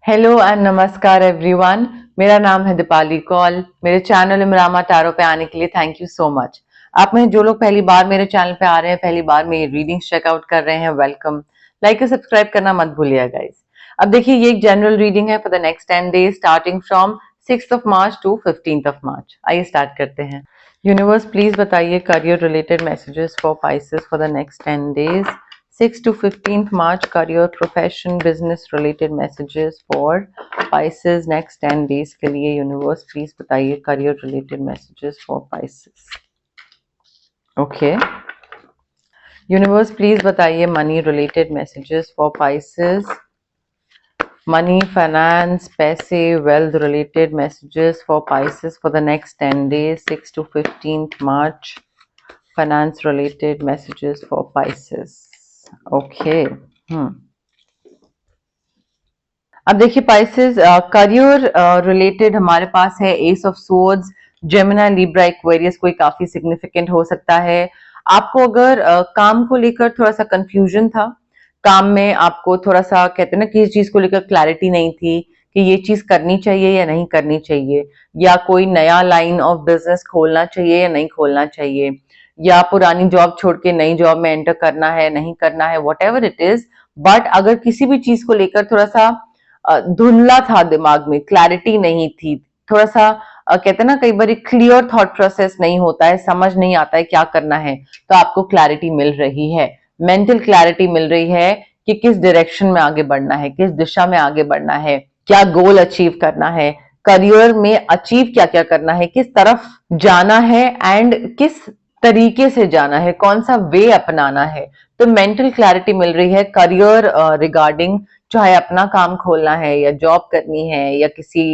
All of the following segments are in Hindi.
हेलो एंड नमस्कार एवरीवन। मेरा नाम है दीपाली कौल। मेरे चैनल इमरामा टैरो पे आने के लिए थैंक यू सो मच। आप में जो लोग पहली बार मेरे चैनल पे आ रहे हैं, पहली बार मेरी रीडिंग्स चेकआउट कर रहे हैं, वेलकम। लाइक और सब्सक्राइब करना मत भूलिएगा गाइस। अब देखिए, ये एक जनरल रीडिंग है for the next 10 days starting from 6th of March two 15th of March. आइए स्टार्ट करते हैं। यूनिवर्स प्लीज बताइए career related messages for Pisces for the next 10 days 6 to 15th March, career, profession, business related messages for Pisces next 10 days के लिए। यूनिवर्स प्लीज बताइए career related messages for Pisces। Okay, universe please बताइए money related messages for Pisces। Money, finance, पैसे, wealth related messages for Pisces for the next 10 days 6 to 15th March। Finance related messages for Pisces। Okay, अब देखिए पाइसेस, करियर रिलेटेड हमारे पास है ace of swords, Gemini, Libra, Aquarius. कोई काफी सिग्निफिकेंट हो सकता है। आपको अगर काम को लेकर थोड़ा सा कंफ्यूजन था, काम में आपको थोड़ा सा कहते हैं ना किसी चीज को लेकर क्लैरिटी नहीं थी कि ये चीज करनी चाहिए या नहीं करनी चाहिए, या कोई नया लाइन ऑफ बिजनेस खोलना चाहिए या नहीं खोलना चाहिए, या पुरानी जॉब छोड़ के नई जॉब में एंटर करना है नहीं करना है, what ever it is. But अगर किसी भी चीज को लेकर थोड़ा सा धुंधला था, दिमाग में क्लैरिटी नहीं थी, थोड़ा सा कहते हैं ना कई बार क्लियर थॉट प्रोसेस नहीं होता है, समझ नहीं आता है क्या करना है, तो आपको क्लैरिटी मिल रही है, मेंटल क्लैरिटी मिल रही है कि किस डायरेक्शन में आगे बढ़ना है, किस दिशा में आगे बढ़ना है, क्या गोल अचीव करना है, करियर में अचीव क्या क्या करना है, किस तरफ जाना है एंड किस तरीके से जाना है, कौन सा वे अपनाना है। तो मेंटल क्लैरिटी मिल रही है करियर रिगार्डिंग, चाहे अपना काम खोलना है या जॉब करनी है या किसी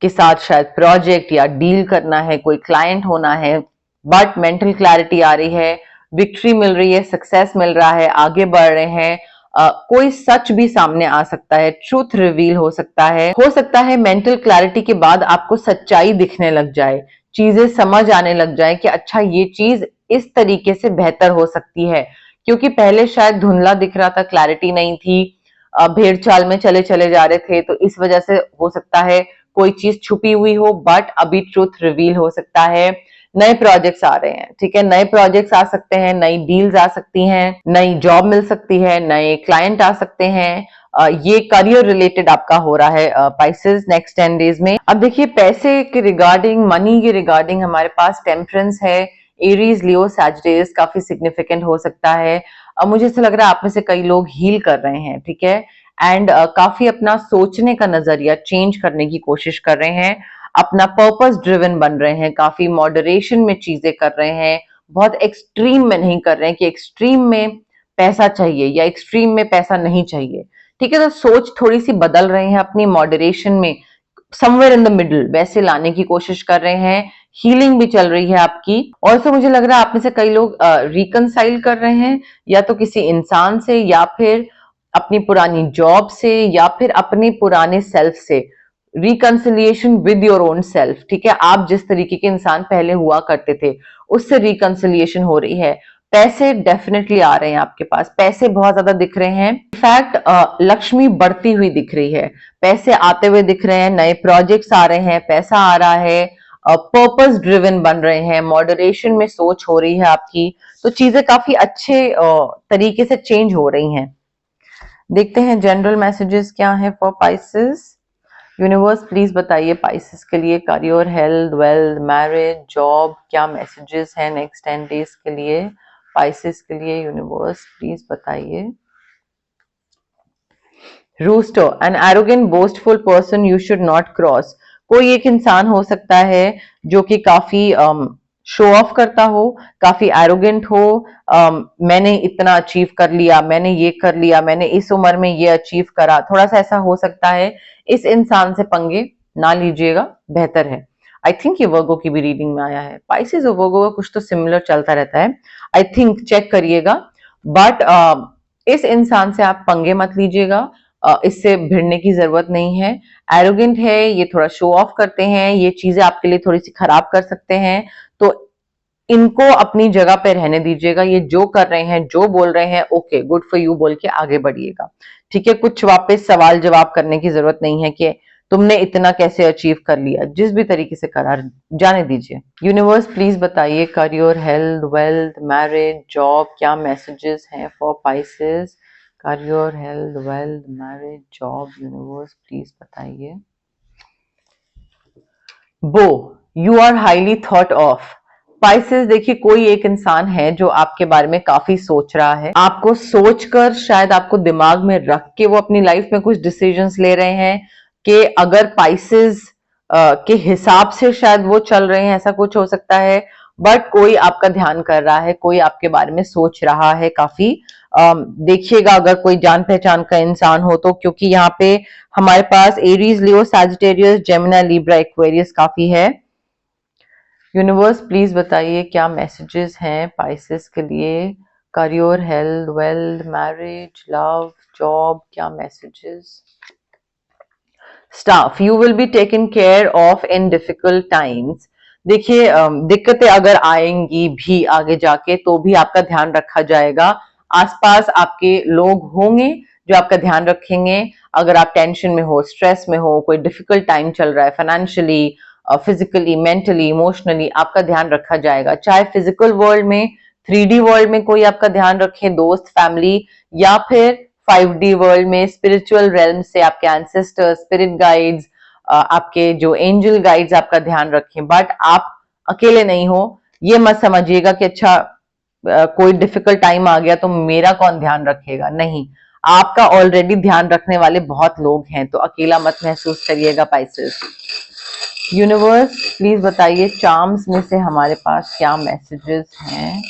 के साथ शायद प्रोजेक्ट या डील करना है, कोई क्लाइंट होना है। बट मेंटल क्लैरिटी आ रही है, विक्ट्री मिल रही है, सक्सेस मिल रहा है, आगे बढ़ रहे हैं। कोई सच भी सामने आ सकता है, ट्रूथ रिवील हो सकता है मेंटल क्लैरिटी के बाद आपको सच्चाई दिखने लग जाए, चीजें समझ आने लग जाए कि अच्छा ये चीज इस तरीके से बेहतर हो सकती है। क्योंकि पहले शायद धुंधला दिख रहा था, क्लैरिटी नहीं थी, भेड़ चाल में चले चले जा रहे थे, तो इस वजह से हो सकता है कोई चीज छुपी हुई हो, बट अभी ट्रूथ रिवील हो सकता है। नए प्रोजेक्ट्स आ रहे हैं, ठीक है, नए प्रोजेक्ट्स आ सकते हैं, नई डील्स आ सकती हैं, नई जॉब मिल सकती है, नए क्लाइंट आ सकते हैं। ये करियर रिलेटेड आपका हो रहा है पाइसेस नेक्स्ट 10 डेज में। अब देखिए पैसे के रिगार्डिंग, मनी के रिगार्डिंग हमारे पास टेम्परेंस है, एरीज, लियो, सैजिटेरियस काफी सिग्निफिकेंट हो सकता है। मुझे ऐसा लग रहा है आप में से कई लोग हील कर रहे हैं, ठीक है, एंड काफी अपना सोचने का नजरिया चेंज करने की कोशिश कर रहे हैं, अपना पर्पस ड्रिवन बन रहे हैं, काफी मॉडरेशन में चीजें कर रहे हैं, बहुत एक्सट्रीम में नहीं कर रहे हैं कि एक्सट्रीम में पैसा चाहिए या एक्सट्रीम में पैसा नहीं चाहिए, ठीक है। तो सोच थोड़ी सी बदल रहे हैं, अपनी मॉडरेशन में समवेयर इन द मिडल वैसे लाने की कोशिश कर रहे हैं। हीलिंग भी चल रही है आपकी। और तो मुझे लग रहा है आप में से कई लोग रिकनसाइल कर रहे हैं, या तो किसी इंसान से, या फिर अपनी पुरानी जॉब से, या फिर अपने पुराने सेल्फ से। Reconciliation with your own self, ठीक है, आप जिस तरीके के इंसान पहले हुआ करते थे उससे रिकंसिलिएशन हो रही है। पैसे डेफिनेटली आ रहे हैं आपके पास, पैसे बहुत ज्यादा दिख रहे हैं। इनफैक्ट लक्ष्मी बढ़ती हुई दिख रही है, पैसे आते हुए दिख रहे हैं, नए प्रोजेक्ट्स आ रहे हैं, पैसा आ रहा है, पर्पस ड्रिवन बन रहे हैं, मॉडरेशन में सोच हो रही है आपकी। तो चीजें काफी अच्छे तरीके से चेंज हो रही हैं। देखते हैं जनरल मैसेजेस क्या है फॉर पाइसेस। यूनिवर्स प्लीज बताइए पाइसेस के लिए career, health, wealth, marriage, job, क्या मैसेजेस हैं नेक्स्ट 10 डेज के लिए पाइसेस के लिए। यूनिवर्स प्लीज बताइए। Rooster, an arrogant boastful person you should not cross. कोई एक इंसान हो सकता है जो कि काफी शो ऑफ करता हो, काफी एरोगेंट हो, मैंने इतना अचीव कर लिया, मैंने ये कर लिया, मैंने इस उम्र में ये अचीव करा, थोड़ा सा ऐसा हो सकता है। इस इंसान से पंगे ना लीजिएगा, बेहतर है। आई थिंक ये वर्गो की भी रीडिंग में आया है, पाइसेस और वर्गो का कुछ तो सिमिलर चलता रहता है, आई थिंक चेक करिएगा। बट इस इंसान से आप पंगे मत लीजिएगा, इससे भिड़ने की जरूरत नहीं है। एरोगेंट है, ये थोड़ा शो ऑफ करते हैं, ये चीजें आपके लिए थोड़ी सी खराब कर सकते हैं। तो इनको अपनी जगह पे रहने दीजिएगा, ये जो कर रहे हैं, जो बोल रहे हैं, ओके गुड फॉर यू बोल के आगे बढ़िएगा। ठीक है, कुछ वापस सवाल जवाब करने की जरूरत नहीं है कि तुमने इतना कैसे अचीव कर लिया, जिस भी तरीके से करा जाने दीजिए। यूनिवर्स प्लीज बताइए career, health, wealth, marriage, job, क्या मैसेजेस हैं for Pisces. Career, health, wealth, marriage, job, universe please बताइए। Bow, you are highly thought of. Pisces, देखिए कोई एक इंसान है जो आपके बारे में काफी सोच रहा है, आपको सोचकर शायद आपको दिमाग में रख के वो अपनी लाइफ में कुछ डिसीजंस ले रहे हैं कि अगर स्पाइसेस के हिसाब से शायद वो चल रहे हैं, ऐसा कुछ हो सकता है। बट कोई आपका ध्यान कर रहा है, कोई आपके बारे में सोच रहा है काफी। देखिएगा अगर कोई जान पहचान का इंसान हो तो, क्योंकि यहाँ पे हमारे पास एरीज, लियो, सैजिटेरियस, जेमिनी, लिब्रा, एक्वेरियस काफी है। यूनिवर्स प्लीज बताइए क्या मैसेजेस हैं पाइसेस के लिए। Career, health, wealth, marriage, love, job, क्या messages. Staff, you will be taken care of in difficult times. देखिए दिक्कतें अगर आएंगी भी आगे जाके तो भी आपका ध्यान रखा जाएगा। आसपास आपके लोग होंगे जो आपका ध्यान रखेंगे। अगर आप टेंशन में हो, स्ट्रेस में हो, कोई डिफिकल्ट टाइम चल रहा है फाइनेंशियली, फिजिकली, मेंटली, इमोशनली, आपका ध्यान रखा जाएगा। चाहे फिजिकल वर्ल्ड में, 3D वर्ल्ड में कोई आपका ध्यान रखे, दोस्त, फैमिली, या फिर 5D वर्ल्ड में स्पिरिचुअल रेल्म से आपके एंसेस्टर्स, स्पिरिट गाइड्स, आपके जो एंजल गाइड्स आपका ध्यान रखें। बट आप अकेले नहीं हो, ये मत समझिएगा कि अच्छा कोई डिफिकल्ट टाइम आ गया तो मेरा कौन ध्यान रखेगा। नहीं, आपका ऑलरेडी ध्यान रखने वाले बहुत लोग हैं, तो अकेला मत महसूस करिएगा पाइसेस। यूनिवर्स प्लीज बताइए चार्म्स में से हमारे पास क्या मैसेजेस हैं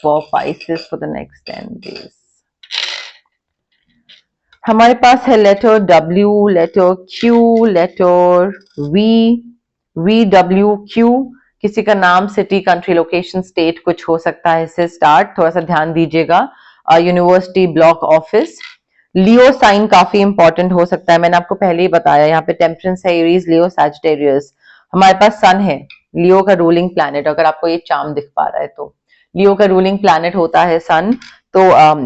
for Pisces for the next 10 days. हमारे पास है letter W, letter Q, letter VWQ। किसी का नाम, सिटी, कंट्री, लोकेशन, स्टेट कुछ हो सकता है इससे स्टार्ट, थोड़ा सा ध्यान दीजिएगा। University, block, office. Leo sign काफी इंपॉर्टेंट हो सकता है, मैंने आपको पहले ही बताया। यहाँ पे टेम्परेंस है, एरीज, लियो, सैजिटेरियस। हमारे पास सन है, लियो का रूलिंग प्लैनेट, अगर आपको ये चार्म दिख पा रहा है तो लियो का रूलिंग प्लैनेट होता है सन। तो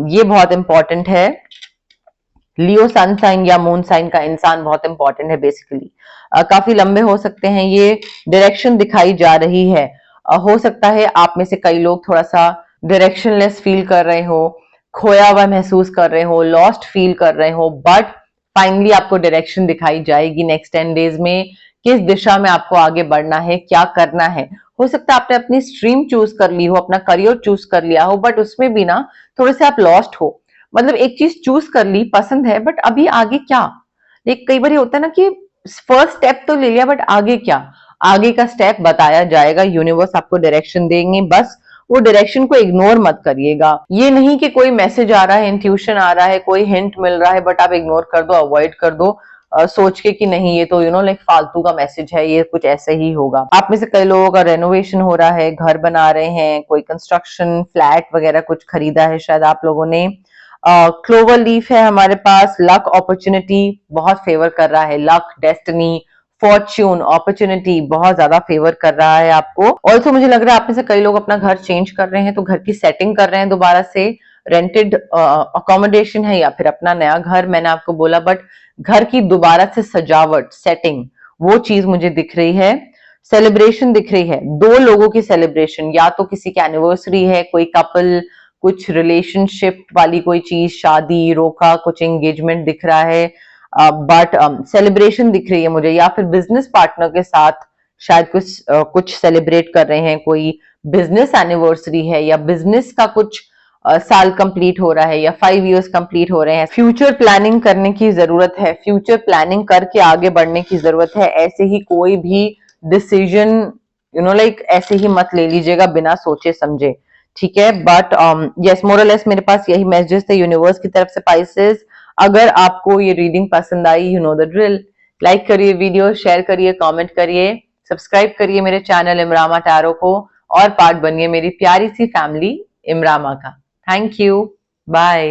ये बहुत इंपॉर्टेंट है। लियो सन साइन या मून साइन का इंसान बहुत इंपॉर्टेंट है बेसिकली। काफी लंबे हो सकते हैं, ये डायरेक्शन दिखाई जा रही है। हो सकता है आप में से कई लोग थोड़ा सा डायरेक्शनलेस फील कर रहे हो, खोया हुआ महसूस कर रहे हो, लॉस्ट फील कर रहे हो। बट फाइनली आपको डायरेक्शन दिखाई जाएगी नेक्स्ट 10 डेज में, किस दिशा में आपको आगे बढ़ना है, क्या करना है। हो सकता है आपने अपनी स्ट्रीम चूज कर ली हो, अपना करियर चूज कर लिया हो, बट उसमें भी ना थोड़े से आप लॉस्ट हो। मतलब एक चीज चूज कर ली, पसंद है, बट अभी आगे क्या। देख कई बार होता है ना कि फर्स्ट स्टेप तो ले लिया, बट आगे क्या, आगे का स्टेप बताया जाएगा। यूनिवर्स आपको डायरेक्शन देंगे, बस वो डायरेक्शन को इग्नोर मत करिएगा। ये नहीं कि कोई मैसेज आ रहा है, इंट्यूशन आ रहा है, कोई हिंट मिल रहा है, बट आप इग्नोर कर दो, अवॉइड कर दो, सोच के कि नहीं ये तो लाइक फालतू का मैसेज है, ये कुछ ऐसे ही होगा। आप में से कई लोगों का रेनोवेशन हो रहा है, घर बना रहे हैं, कोई कंस्ट्रक्शन, फ्लैट वगैरह कुछ खरीदा है शायद आप लोगों ने। क्लोवर लीफ है हमारे पास, लक, अपॉर्चुनिटी बहुत फेवर कर रहा है, लक, डेस्टिनी, फॉर्च्यून, अपॉर्चुनिटी बहुत ज्यादा फेवर कर रहा है आपको। ऑल्सो मुझे लग रहा है आप में से कई लोग अपना घर चेंज कर रहे हैं, तो घर की सेटिंग कर रहे हैं दोबारा से। रेंटेड अकोमोडेशन है या फिर अपना नया घर, मैंने आपको बोला, बट घर की दोबारा से सजावट, सेटिंग, वो चीज मुझे दिख रही है। सेलिब्रेशन दिख रही है, दो लोगों की सेलिब्रेशन, या तो किसी की एनिवर्सरी है, कोई कपल, कुछ रिलेशनशिप वाली कोई चीज, शादी, रोका, कुछ एंगेजमेंट दिख रहा है। बट सेलिब्रेशन दिख रही है मुझे, या फिर बिजनेस पार्टनर के साथ शायद कुछ सेलिब्रेट कर रहे हैं, कोई बिजनेस एनिवर्सरी है, या बिजनेस का कुछ साल कंप्लीट हो रहा है, या 5 इयर्स कंप्लीट हो रहे हैं। फ्यूचर प्लानिंग करने की जरूरत है, फ्यूचर प्लानिंग करके आगे बढ़ने की जरूरत है। ऐसे ही कोई भी डिसीजन लाइक ऐसे ही मत ले लीजिएगा बिना सोचे समझे, ठीक है। बट यस, मोरलेस मेरे पास यही मैसेजेस थे यूनिवर्स की तरफ से पाइसेस। अगर आपको ये रीडिंग पसंद आई, you know the drill, like करिए वीडियो, शेयर करिए, कमेंट करिए, सब्सक्राइब करिए मेरे चैनल इमरामा टैरो को, और पार्ट बनिए मेरी प्यारी सी फैमिली इमरामा का। Thank you, bye.